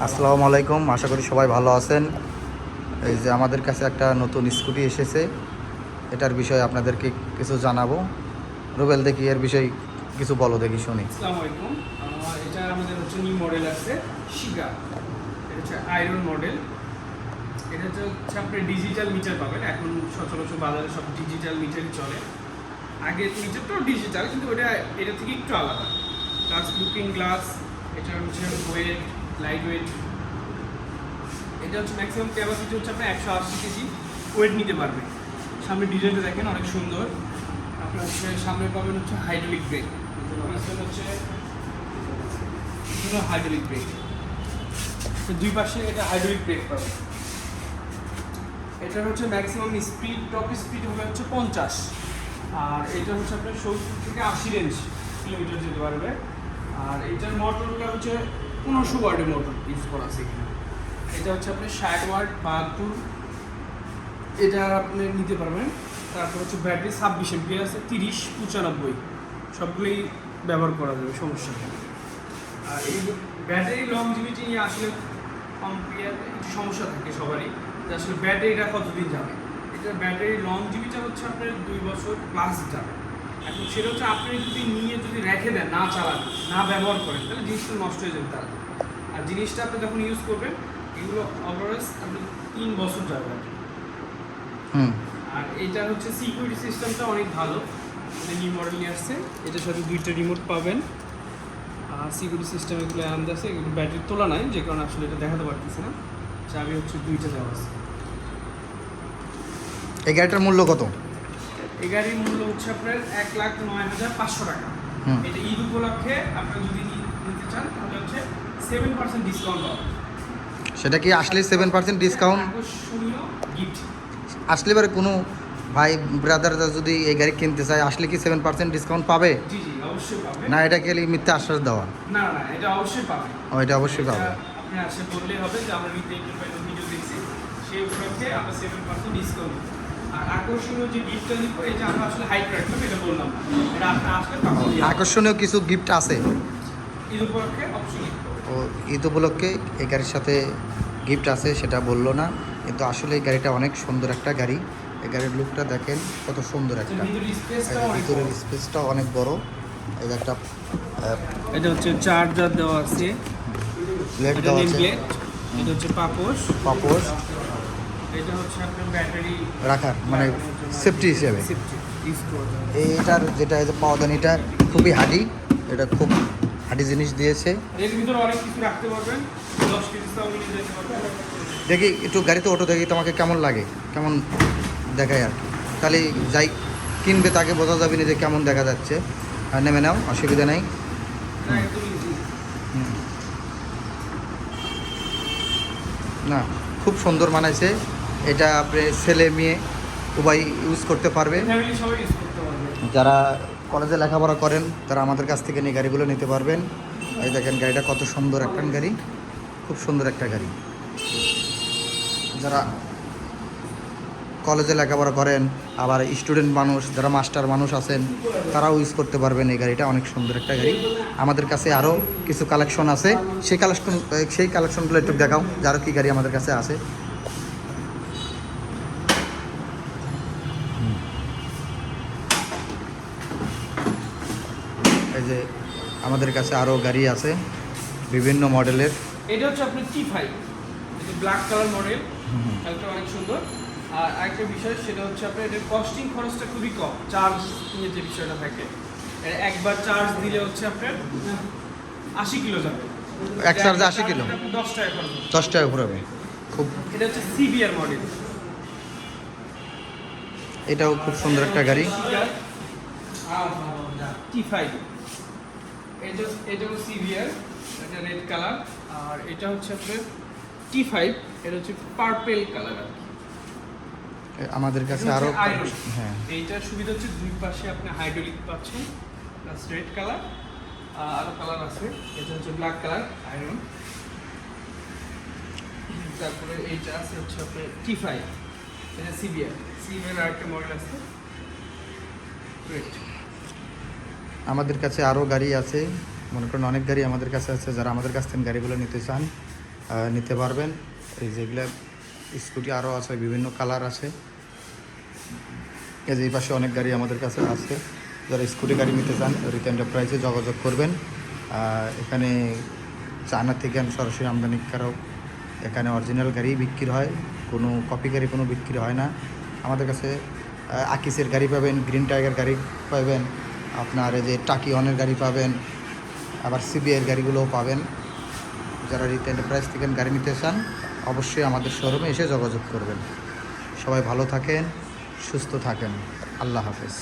আসসালামু আলাইকুম, আশা করি সবাই ভালো আছেন। এই যে আমাদের কাছে একটা নতুন স্কুটি এসেছে, এটার বিষয়ে আপনাদেরকে কিছু জানাবো। রুবেল, দেখি এর বিষয়ে কিছু বলো, দেখি শুনি। আসসালামু আলাইকুম। এটা আমাদের হচ্ছে নিউ মডেল আছে শিগা। এটা হচ্ছে আয়রন মডেল। এটা হচ্ছে আপনি ডিজিটাল মিটার পাবেন। এখন সচরাচর বাজারে সব ডিজিটাল মিটারই চলে। আগে মিটারটাও ডিজিটাল, কিন্তু এটা থেকে একটু আলাদা। প্লাস লুকিং গ্লাস, এটা হচ্ছে ওয়েট, লাইট ওয়েট। এটা হচ্ছে ম্যাক্সিমাম ক্যাপাসিটি হচ্ছে আপনার 180 কেজি ওয়েট নিতে পারবে। সামনে ডিজাইনটা দেখেন, অনেক সুন্দর। আপনার হচ্ছে সামনে পাবেন হচ্ছে হাইড্রোলিক ব্রেক, হচ্ছে হাইড্রোলিক ব্রেক। দুই পাশে এটা হাইড্রোলিক ব্রেক পাবে। এটার হচ্ছে ম্যাক্সিমাম স্পিড, টপ স্পিড হবে হচ্ছে 50, আর এটা হচ্ছে আপনার 70 থেকে 80 রেঞ্জ কিলোমিটার যেতে পারবে। আর এটার মোটরটা হচ্ছে 1500 ওয়াটের মোটর ইউজ করা আছে এখানে। এটা হচ্ছে আপনার 60 ওয়াট 72, এটা আপনি নিতে পারবেন। তারপর হচ্ছে ব্যাটারি 26 এমপিআর আছে, 30, 95 সবগুলোই ব্যবহার করা যাবে, সমস্যা নেই। আর এই ব্যাটারি লংজিভিটি নিয়ে আসলে কম্পেয়ার একটু সমস্যা থাকে সবারই, যে আসলে ব্যাটারিটা কতদিন যাবে। এটার ব্যাটারি লংজিভিটা হচ্ছে আপনার 2 বছর প্লাস যাবে। এখন সেটা হচ্ছে আপনি যদি রেখে দেন, না চালান, না ব্যবহার করেন, তাহলে জিনিসটা নষ্ট হয়ে যাবে তার। আর জিনিসটা আপনি যখন ইউজ করবেন, এগুলো ওভারঅল আপনি 3 বছর যাবে। আর এটা হচ্ছে সিকিউরিটি সিস্টেমটা অনেক ভালো। নিউ মডেল নিয়ে আসছে, এটার সাথে 2টা রিমোট পাবেন। সিকিউরিটি সিস্টেম এগুলো আনতে আছে, এগুলো ব্যাটারি তোলা নাই, যে কারণে আসলে এটা দেখাতে পারতেছি না। চাবি হচ্ছে 2টা দেওয়া আছে। এই গাড়িটার মূল্য কত? এই গাড়ির মূল্য হচ্ছে আপনার 1,09,500 টাকা। এটা ঈদ উপলক্ষে আপনারা যদি নিতে চান, তাহলে হচ্ছে 7% ডিসকাউন্ট পাবেন। সেটা কি আসলে 7% ডিসকাউন্ট? আকর্ষণীয় গিফট। আসলে এবারে কোনো ভাই ব্রাদাররা যদি এই গাড়ি কিনতে চায়, আসলে কি 7% ডিসকাউন্ট পাবে? জি জি, অবশ্যই পাবে। না, এটা কি মিথ্যা আশ্বাস দেওয়া? না না, এটা অবশ্যই পাবে। ও, এটা অবশ্যই পাবে। আপনি আসে বললেই হবে যে আমরা নিতে ভিডিও দেখছি, সেই উপলক্ষে আমরা 7% ডিসকাউন্ট। আর আকর্ষণীয় যে গিফটটা দিব, এই যে আমরা আসলে হাইট রাখলাম, এটা বললাম না, এটা আপনি আসলে তখন আকর্ষণীয় কিছু গিফট আছে ঈদ উপলক্ষে অবশ্যই। ও, ঈদ উপলক্ষে এই গাড়ির সাথে গিফট আছে, সেটা বললো না, কিন্তু আসলে এই গাড়িটা অনেক সুন্দর একটা গাড়ি। এই গাড়ির লুকটা দেখেন, কত সুন্দর একটা। ভিতরের স্পেসটা অনেক বড়। এই যে একটা এটা হচ্ছে চার্জার দেওয়া আছে, প্লেট এটা দেওয়া নেম আছে, প্লেট। এটা হচ্ছে পাপোশ। পাপোশ এটা হচ্ছে আপনার ব্যাটারি রাখার, মানে সেফটি হিসেবে। ইউজ করতে হবে। এইটার যেটা এই যে পাওদান, এটা খুবই হাডি, এটা খুব হাডি জিনিস দিয়েছে। এর ভিতরে অনেক কিছু রাখতে পারবেন, 10 কেজি তাও নিয়ে যেতে পারবেন। দেখি একটু গাড়িতে ওঠো, দেখি তোমাকে কেমন লাগে, কেমন দেখায় আর কি। তাহলে যাই কিনবে তাকে বোঝা যাবে না যে কেমন দেখা যাচ্ছে। আর নেমে নাও, অসুবিধা নেই। না, একদম ইজি। না, খুব সুন্দর মানাইছে। এটা আপনি ছেলে মেয়ে উভয় ইউজ করতে পারবে। ফ্যামিলি সবাই ইউজ করতে পারবে। যারা কলেজে লেখাপড়া করেন তারা আমাদের কাছ থেকে নিয়ে গাড়িগুলো নিতে পারবেন। এই দেখেন গাড়িটা কত সুন্দর একটা গাড়ি, খুব সুন্দর একটা গাড়ি। যারা কলেজে লেখাপড়া করেন, আবার স্টুডেন্ট মানুষ, যারা মাস্টার মানুষ আছেন, তারাও ইউজ করতে পারবেন। এই গাড়িটা অনেক সুন্দর একটা গাড়ি। আমাদের কাছে আরও কিছু কালেকশন আছে, সেই কালেকশনগুলো একটু দেখাও, যে আরও কী গাড়ি আমাদের কাছে আছে। এই যে আমাদের কাছে আরও গাড়ি আছে বিভিন্ন মডেলের। এটা হচ্ছে আপনার T5, এটা ব্ল্যাক কালার মডেল, এটা অনেক সুন্দর। আর আরেকটা বিষয়, সেটা হচ্ছে আপনার এটার কস্টিং খরচটা খুবই কম। চার্জ নিয়ে যে বিষয়টা থাকে, একবার চার্জ দিলে হচ্ছে আপনার 80 কিলো যাবে। এক চার্জে 80 কিলো, 10 টাকা খরচ হবে। 10 টাকা ঘুরাবে। খুব, এটা হচ্ছে সিবিআর মডেল। এটাও খুব সুন্দর একটা গাড়ি। T5, এটা হচ্ছে সিভিআর, এটা রেড কালার। আর এটা হচ্ছে আপনার T5, এটা হচ্ছে পার্পেল কালার আর কি। আমাদের কাছে আরও, হ্যাঁ, এইটার সুবিধা হচ্ছে দুই পাশে আপনি হাইড্রোলিক পাচ্ছেন, প্লাস রেড কালার। আরও কালার আছে, এটা হচ্ছে ব্ল্যাক কালার আয়রন। তারপরে এইটা আছে হচ্ছে আপনার T5, এটা সিভিআর আরেকটা মডেল আছে রেড। আমাদের কাছে আরও গাড়ি আছে, মনে করেন অনেক গাড়ি আমাদের কাছে আছে। যারা আমাদের কাছ থেকে গাড়িগুলো নিতে চান, নিতে পারবেন। এই যেগুলো স্কুটি আরও আছে, বিভিন্ন কালার আছে। এই যে এই পাশে অনেক গাড়ি আমাদের কাছে আছে। যারা স্কুটি গাড়ি নিতে চান রিক এন্টারপ্রাইজে যোগাযোগ করবেন। এখানে চায়না থেকে সরাসরি আমদানি করাও, এখানে অরিজিনাল গাড়ি বিক্রি হয়, কোনো কপি গাড়ি কোনো বিক্রি হয় না। আমাদের কাছে আকিসের গাড়ি পাবেন, গ্রিন টাইগার গাড়ি পাবেন, আপনার এই যে টাকি অনের গাড়ি পাবেন, আবার সিবিআইয়ের গাড়িগুলোও পাবেন। যারা রিক এন্টারপ্রাইজ থেকে গাড়ি নিতে চান অবশ্যই আমাদের শোরুমে এসে যোগাযোগ করবেন। সবাই ভালো থাকেন, সুস্থ থাকেন। আল্লাহ হাফেজ।